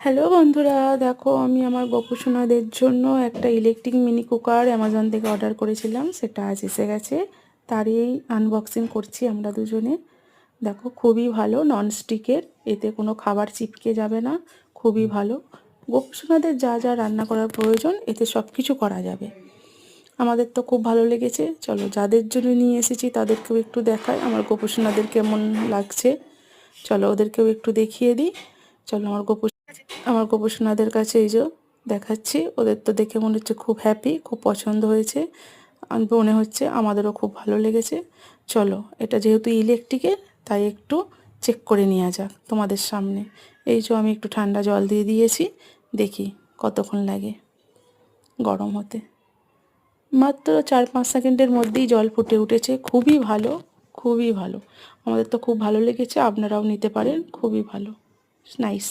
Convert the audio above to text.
Hello বন্ধুরা, দেখো আমি আমার গোপুসোনাদের জন্য একটা ইলেকট্রিক মিনি কুকার অ্যামাজন থেকে অর্ডার করেছিলাম। সেটা আজ এসে গেছে, তারই আনবক্সিং করছি আমরা দুজনে। দেখো খুবই ভালো, ননস্টিকের, এতে কোনো খাবার চিপকে যাবে না, খুবই ভালো। গোপুসোনাদের যা যা রান্না করার প্রয়োজন এতে সব কিছু করা যাবে। আমাদের তো খুব ভালো লেগেছে। চলো যাদের জন্য নিয়ে এসেছি তাদেরকেও একটু দেখাই আমার গোপুসোনাদের কেমন লাগছে। চলো ওদেরকেও একটু দেখিয়ে দিই। চলো আমার গোপুসোনাদের কাছে এই যে দেখাচ্ছি। ওদের তো দেখে মনে হচ্ছে খুব হ্যাপি, খুব পছন্দ হয়েছে। মনে হচ্ছে আমাদেরও খুব ভালো লেগেছে। চলো এটা যেহেতু ইলেকট্রিকের তাই একটু চেক করে নেওয়া যাক তোমাদের সামনে। এই যে আমি একটু ঠান্ডা জল দিয়ে দিয়েছি, দেখি কতক্ষণ লাগে গরম হতে। মাত্র 4-5 সেকেন্ডের মধ্যেই জল ফুটে উঠেছে। খুবই ভালো, খুবই ভালো। আমাদের তো খুব ভালো লেগেছে, আপনারাও নিতে পারেন, খুবই ভালো, নাইস।